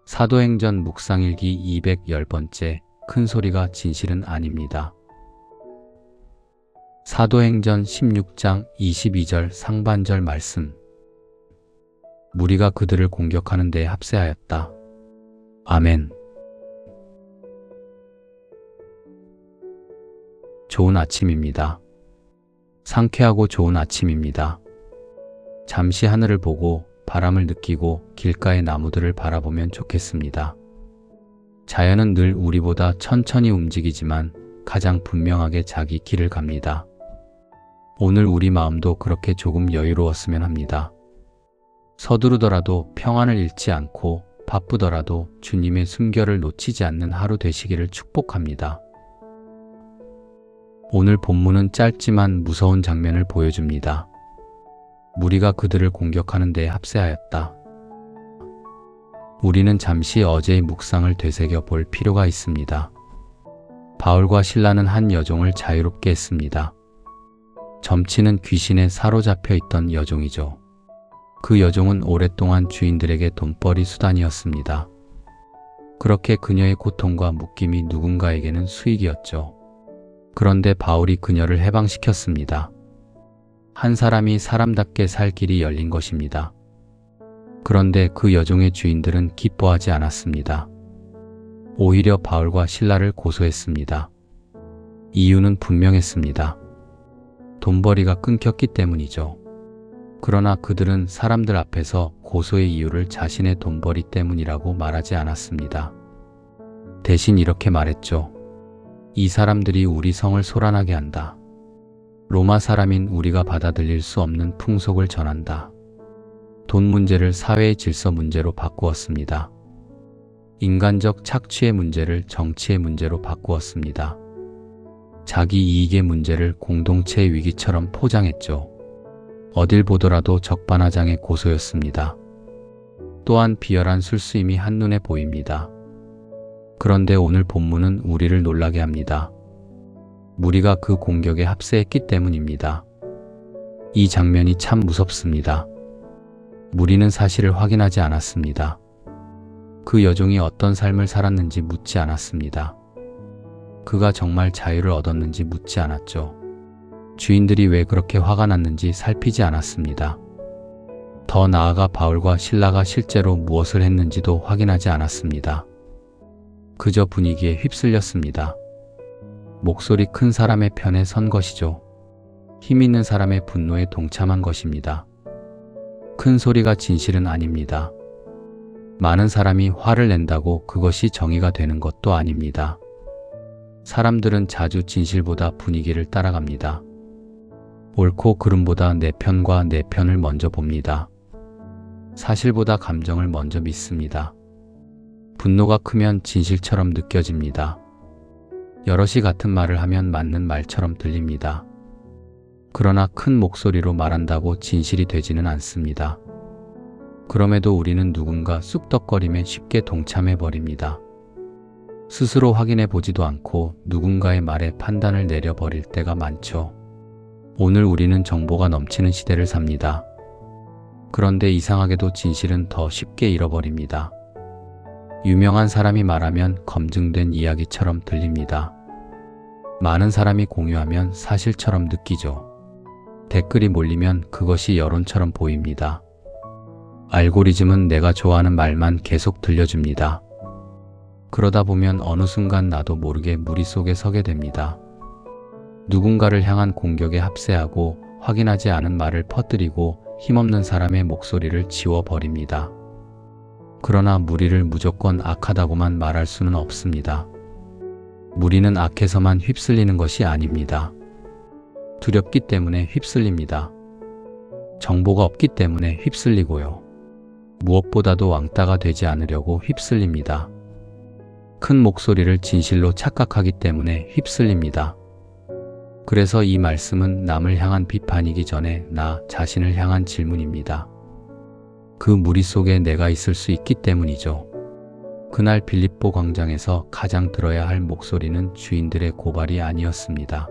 사도행전 묵상일기 210번째 큰소리가 진실은 아닙니다. 사도행전 16장 22절 상반절 말씀. 무리가 그들을 공격하는 데에 합세하였다. 아멘. 좋은 아침입니다. 상쾌하고 좋은 아침입니다. 잠시 하늘을 보고 바람을 느끼고 길가의 나무들을 바라보면 좋겠습니다. 자연은 늘 우리보다 천천히 움직이지만 가장 분명하게 자기 길을 갑니다. 오늘 우리 마음도 그렇게 조금 여유로웠으면 합니다. 서두르더라도 평안을 잃지 않고 바쁘더라도 주님의 숨결을 놓치지 않는 하루 되시기를 축복합니다. 오늘 본문은 짧지만 무서운 장면을 보여줍니다. 무리가 그들을 공격하는 데에 합세하였다. 우리는 잠시 어제의 묵상을 되새겨 볼 필요가 있습니다. 바울과 실라는 한 여종을 자유롭게 했습니다. 점치는 귀신에 사로잡혀 있던 여종이죠. 그 여종은 오랫동안 주인들에게 돈벌이 수단이었습니다. 그렇게 그녀의 고통과 묶임이 누군가에게는 수익이었죠. 그런데 바울이 그녀를 해방시켰습니다. 한 사람이 사람답게 살 길이 열린 것입니다. 그런데 그 여종의 주인들은 기뻐하지 않았습니다. 오히려 바울과 실라를 고소했습니다. 이유는 분명했습니다. 돈벌이가 끊겼기 때문이죠. 그러나 그들은 사람들 앞에서 고소의 이유를 자신의 돈벌이 때문이라고 말하지 않았습니다. 대신 이렇게 말했죠. 이 사람들이 우리 성을 소란하게 한다. 로마 사람인 우리가 받아들일 수 없는 풍속을 전한다. 돈 문제를 사회의 질서 문제로 바꾸었습니다. 인간적 착취의 문제를 정치의 문제로 바꾸었습니다. 자기 이익의 문제를 공동체의 위기처럼 포장했죠. 어딜 보더라도 적반하장의 고소였습니다. 또한 비열한 술수임이 한눈에 보입니다. 그런데 오늘 본문은 우리를 놀라게 합니다. 무리가 그 공격에 합세했기 때문입니다. 이 장면이 참 무섭습니다. 무리는 사실을 확인하지 않았습니다. 그 여종이 어떤 삶을 살았는지 묻지 않았습니다. 그가 정말 자유를 얻었는지 묻지 않았죠. 주인들이 왜 그렇게 화가 났는지 살피지 않았습니다. 더 나아가 바울과 실라가 실제로 무엇을 했는지도 확인하지 않았습니다. 그저 분위기에 휩쓸렸습니다. 목소리 큰 사람의 편에 선 것이죠. 힘 있는 사람의 분노에 동참한 것입니다. 큰 소리가 진실은 아닙니다. 많은 사람이 화를 낸다고 그것이 정의가 되는 것도 아닙니다. 사람들은 자주 진실보다 분위기를 따라갑니다. 옳고 그름보다 내 편과 내 편을 먼저 봅니다. 사실보다 감정을 먼저 믿습니다. 분노가 크면 진실처럼 느껴집니다. 여럿이 같은 말을 하면 맞는 말처럼 들립니다. 그러나 큰 목소리로 말한다고 진실이 되지는 않습니다. 그럼에도 우리는 누군가 쑥덕거림에 쉽게 동참해버립니다. 스스로 확인해 보지도 않고 누군가의 말에 판단을 내려버릴 때가 많죠. 오늘 우리는 정보가 넘치는 시대를 삽니다. 그런데 이상하게도 진실은 더 쉽게 잃어버립니다. 유명한 사람이 말하면 검증된 이야기처럼 들립니다. 많은 사람이 공유하면 사실처럼 느끼죠. 댓글이 몰리면 그것이 여론처럼 보입니다. 알고리즘은 내가 좋아하는 말만 계속 들려줍니다. 그러다 보면 어느 순간 나도 모르게 무리 속에 서게 됩니다. 누군가를 향한 공격에 합세하고 확인하지 않은 말을 퍼뜨리고 힘없는 사람의 목소리를 지워버립니다. 그러나 무리를 무조건 악하다고만 말할 수는 없습니다. 무리는 악해서만 휩쓸리는 것이 아닙니다. 두렵기 때문에 휩쓸립니다. 정보가 없기 때문에 휩쓸리고요. 무엇보다도 왕따가 되지 않으려고 휩쓸립니다. 큰 목소리를 진실로 착각하기 때문에 휩쓸립니다. 그래서 이 말씀은 남을 향한 비판이기 전에 나 자신을 향한 질문입니다. 그 무리 속에 내가 있을 수 있기 때문이죠. 그날 빌립보 광장에서 가장 들어야 할 목소리는 주인들의 고발이 아니었습니다.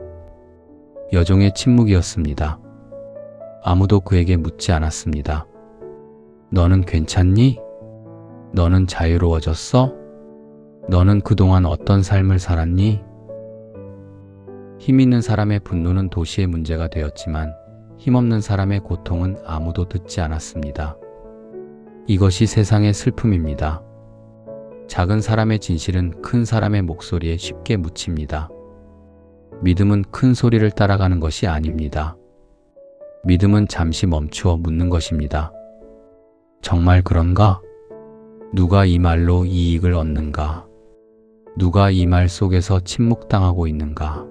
여종의 침묵이었습니다. 아무도 그에게 묻지 않았습니다. 너는 괜찮니? 너는 자유로워졌어? 너는 그동안 어떤 삶을 살았니? 힘 있는 사람의 분노는 도시의 문제가 되었지만 힘없는 사람의 고통은 아무도 듣지 않았습니다. 이것이 세상의 슬픔입니다. 작은 사람의 진실은 큰 사람의 목소리에 쉽게 묻힙니다. 믿음은 큰 소리를 따라가는 것이 아닙니다. 믿음은 잠시 멈추어 묻는 것입니다. 정말 그런가? 누가 이 말로 이익을 얻는가? 누가 이 말 속에서 침묵당하고 있는가?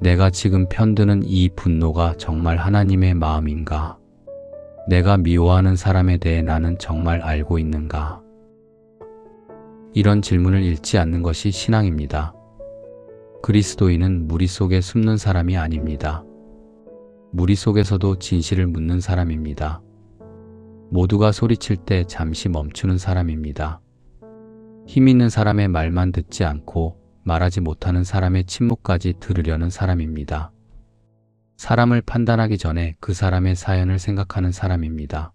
내가 지금 편드는 이 분노가 정말 하나님의 마음인가? 내가 미워하는 사람에 대해 나는 정말 알고 있는가? 이런 질문을 잃지 않는 것이 신앙입니다. 그리스도인은 무리 속에 숨는 사람이 아닙니다. 무리 속에서도 진실을 묻는 사람입니다. 모두가 소리칠 때 잠시 멈추는 사람입니다. 힘 있는 사람의 말만 듣지 않고 말하지 못하는 사람의 침묵까지 들으려는 사람입니다. 사람을 판단하기 전에 그 사람의 사연을 생각하는 사람입니다.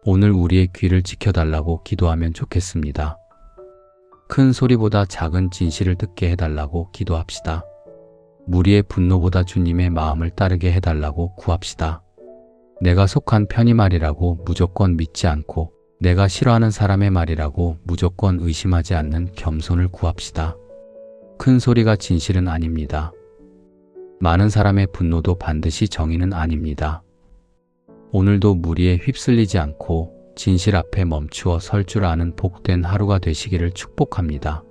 오늘 우리의 귀를 지켜달라고 기도하면 좋겠습니다. 큰 소리보다 작은 진실을 듣게 해달라고 기도합시다. 무리의 분노보다 주님의 마음을 따르게 해달라고 구합시다. 내가 속한 편의 말이라고 무조건 믿지 않고 내가 싫어하는 사람의 말이라고 무조건 의심하지 않는 겸손을 구합시다. 큰 소리가 진실은 아닙니다. 많은 사람의 분노도 반드시 정의는 아닙니다. 오늘도 무리에 휩쓸리지 않고 진실 앞에 멈추어 설 줄 아는 복된 하루가 되시기를 축복합니다.